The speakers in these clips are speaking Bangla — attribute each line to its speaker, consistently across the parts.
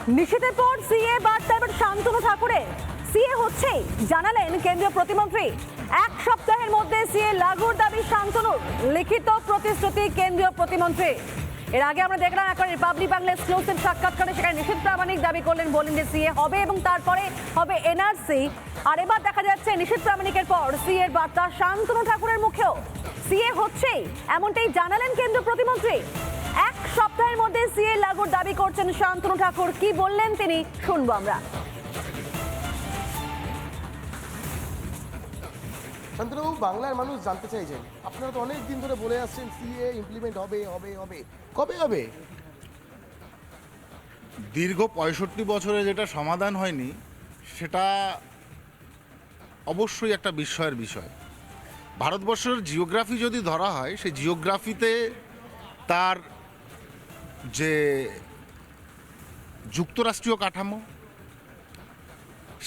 Speaker 1: নিষেধের পর সিএ বার্তা এবার শান্তনু ঠাকুরের। সিএ হচ্ছেই জানালেন কেন্দ্রীয় প্রতিমন্ত্রী। এক সপ্তাহের মধ্যে সিএ লাগুর দাবি শান্তনুর, লিখিত প্রতিশ্রুতি কেন্দ্রীয় প্রতিমন্ত্রী। এর আগে আমরা দেখলাম একবার রিপাবলিক বাংলা এক্সক্লুসিভ সাক্ষাৎকারে সেখানে নিষেধ প্রামাণিক দাবি করলেন, বলেন যে সিএ হবে এবং তারপরে হবে এনআরসি। আর এবার দেখা যাচ্ছে নিষেধ প্রামাণিকের পর সিএর বার্তা শান্তনু ঠাকুরের মুখেও। সিএ হচ্ছেই এমনটাই জানালেন কেন্দ্রীয় প্রতিমন্ত্রী। এক সপ্তাহের মধ্যে সিএ লাগুর দাবি করছেন শান্তনু ঠাকুর। কি বললেন তিনি, শুনবো আমরা।
Speaker 2: শান্তনুবাবু, বাংলার মানুষ জানতে চাইছেন, আপনারা তো অনেক দিন ধরে বলে আসছেন সিএ ইমপ্লিমেন্ট হবে হবে হবে, কবে হবে?
Speaker 3: দীর্ঘ 65 বছরে যেটা সমাধান হয়নি সেটা অবশ্যই একটা বিস্ময়ের বিষয়। ভারতবর্ষের জিওগ্রাফি যদি ধরা হয়, সেই জিওগ্রাফিতে তার যে যুক্তরাষ্ট্রীয় কাঠামো,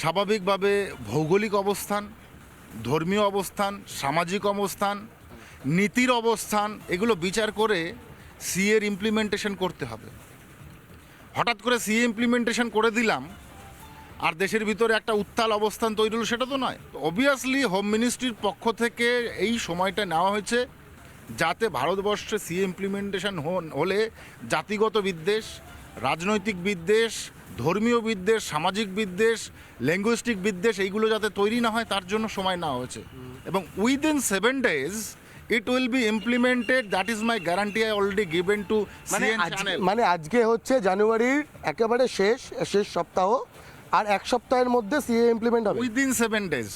Speaker 3: স্বাভাবিকভাবে ভৌগোলিক অবস্থান, ধর্মীয় অবস্থান, সামাজিক অবস্থান, নীতির অবস্থান, এগুলো বিচার করে সিএর ইমপ্লিমেন্টেশন করতে হবে। হঠাৎ করে সিএ ইমপ্লিমেন্টেশন করে দিলাম আর দেশের ভিতরে একটা উত্তাল অবস্থান তৈরি হলো, সেটা তো নয়। অবভিয়াসলি হোম মিনিস্ট্রির পক্ষ থেকে এই সময়টা নেওয়া হয়েছে যাতে ভারতবর্ষে সিএ ইমপ্লিমেন্টেশন হলে জাতিগত বিদ্বেষ, রাজনৈতিক বিদ্বেষ, ধর্মীয় বিদ্বেষ, সামাজিক বিদ্বেষ, ল্যাঙ্গুইস্টিক বিদ্বেষ, এইগুলো যাতে তৈরি না হয় তার জন্য সময় নেওয়া হয়েছে। এবং within 7 days it will be implemented. That is my guarantee I already given to CNN channel.
Speaker 2: মানে আজকে হচ্ছে জানুয়ারির একেবারে শেষ সপ্তাহ, আর এক সপ্তাহের মধ্যে সিএ ইমপ্লিমেন্ট হবে।
Speaker 3: Within 7 days.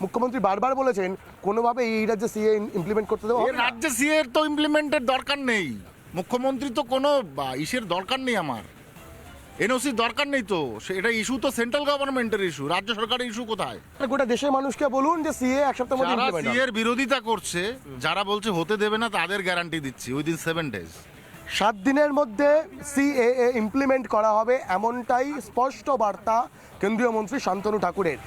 Speaker 2: মুখ্যমন্ত্রী বারবার বলেছেন কোনোভাবে এই রাজ্যে সিএ ইমপ্লিমেন্ট করতে দেওয়া হবে না।
Speaker 3: রাজ্যে সিএ এর তো ইমপ্লিমেন্টের দরকার নেই। মুখ্যমন্ত্রী তো কোনো ইসের দরকার নেই, আমার এনওসি দরকার নেই। তো এটা ইস্যু তো সেন্ট্রাল গভর্নমেন্টের ইস্যু, রাজ্য সরকারের ইস্যু কোথায়?
Speaker 2: গোটা দেশের মানুষকে বলুন যে সিএ এক সপ্তাহের মধ্যে
Speaker 3: যারা
Speaker 2: ইমপ্লিমেন্ট
Speaker 3: সিএ
Speaker 2: হবে।
Speaker 3: এর বিরোধিতা করছে, যারা বলছে হতে দেবে না, তাদের গ্যারান্টি দিচ্ছি উইদিন 7 days।
Speaker 2: 7 দিনের মধ্যে সিএএ ইমপ্লিমেন্ট করা হবে, এমনটাই স্পষ্ট বার্তা কেন্দ্রীয় মন্ত্রী শান্তনু ঠাকুরের।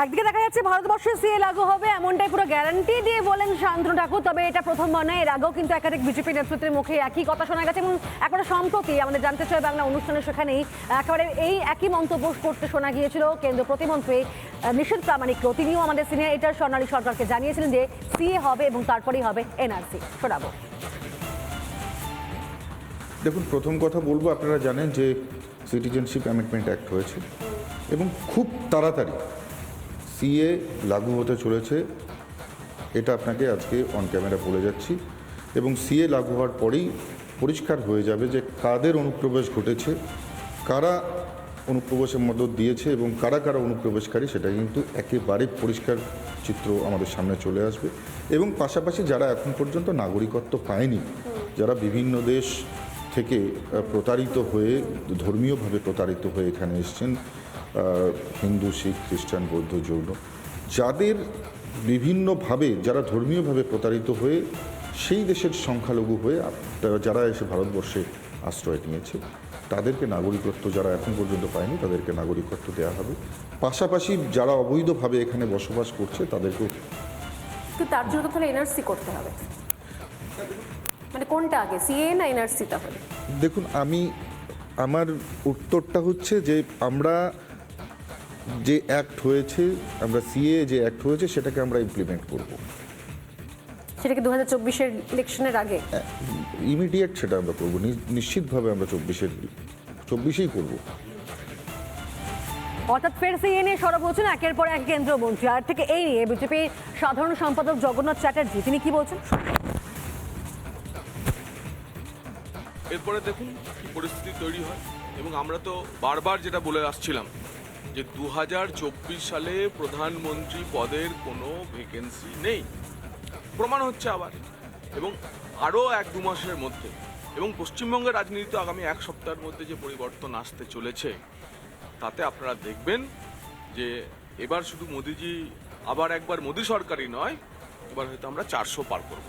Speaker 1: একদিকে দেখা যাচ্ছে ভারতবর্ষে সিএ লাগু হবে এমনটাই পুরো গ্যারান্টি দিয়ে বলেন শান্তনু ঠাকুর। তবে এটা প্রথমবার নয়, এর আগেও কিন্তু একাধিক বিজেপি নেতৃত্বের মুখে একই কথা শোনা গেছে। এবং একবারে সম্প্রতি আমাদের জানতে চাই বাংলা অনুষ্ঠানে, সেখানেই একেবারে এই একই মন্তব্য করতে শোনা গিয়েছিল কেন্দ্রীয় প্রতিমন্ত্রী নিষেধ প্রামাণিককে। তিনিও আমাদের সিনিয়র এডিটর স্বর্ণালী সরকারকে জানিয়েছিলেন যে সিএ হবে এবং তারপরেই হবে এনআরসি। শোনাবো।
Speaker 4: দেখুন, প্রথম কথা বলবো, আপনারা জানেন যে সিটিজেনশিপ অ্যামেন্ডমেন্ট অ্যাক্ট হয়েছে এবং খুব তাড়াতাড়ি সিএ লাগু হতে চলেছে। এটা আপনাকে আজকে অন ক্যামেরা বলে যাচ্ছি। এবং সিএ লাগু হওয়ার পরেই পরিষ্কার হয়ে যাবে যে কাদের অনুপ্রবেশ ঘটেছে, কারা অনুপ্রবেশের মদত দিয়েছে এবং কারা কারা অনুপ্রবেশকারী, সেটা কিন্তু একেবারে পরিষ্কার চিত্র আমাদের সামনে চলে আসবে। এবং পাশাপাশি যারা এখন পর্যন্ত নাগরিকত্ব পায়নি, যারা বিভিন্ন দেশ থেকে প্রতারিত হয়ে, ধর্মীয়ভাবে প্রতারিত হয়ে এখানে এসছেন, হিন্দু, শিখ, খ্রিস্টান, বৌদ্ধ, জৈন, যাদের বিভিন্নভাবে যারা ধর্মীয়ভাবে প্রতারিত হয়ে সেই দেশের সংখ্যালঘু হয়ে যারা এসে ভারতবর্ষে আশ্রয় নিয়েছে, তাদেরকে নাগরিকত্ব, যারা এখন পর্যন্ত পায়নি তাদেরকে নাগরিকত্ব দেওয়া হবে। পাশাপাশি যারা অবৈধভাবে এখানে বসবাস করছে তাদেরকেও।
Speaker 5: তার জন্য তো তাহলে এনআরসি করতে হবে, মানে কোনটা আগে, সিএ না এনআরসি? তাহলে
Speaker 4: দেখুন, আমার উত্তরটা হচ্ছে যে আমরা যে অ্যাক্ট হয়েছে, আমরা সিএ যে অ্যাক্ট হয়েছে সেটাকে আমরা ইমপ্লিমেন্ট করব।
Speaker 5: সেটা কি 2024-এর ইলেকশনের আগে?
Speaker 4: ইমিডিয়েট সেটা আমরা করব, নিশ্চিতভাবে আমরা 24-এই করব।
Speaker 1: অর্থাৎ ফের সিএ নিয়ে সরব হচ্ছেন একের পর এক কেন্দ্রীয় মন্ত্রী। আর থেকে এই নিয়ে বিজেপির সাধারণ সম্পাদক জগন্নাথ চ্যাটার্জি, তিনি কি বলছেন?
Speaker 6: এরপরে দেখুন কি পরিস্থিতি তৈরি হয়। এবং আমরা তো বারবার যেটা বলে আসছিলাম যে 2024 সালে প্রধানমন্ত্রী পদের কোনো ভ্যাকেন্সি নেই, প্রমাণ হচ্ছে আবার। এবং আরও 1-2 মাসের মধ্যে, এবং পশ্চিমবঙ্গের রাজনীতিতে আগামী 1 সপ্তাহের মধ্যে যে পরিবর্তন আসতে চলেছে, তাতে আপনারা দেখবেন যে এবার শুধু মোদিজি, আবার একবার মোদি সরকারই নয়, এবার হয়তো আমরা 400 পার করব।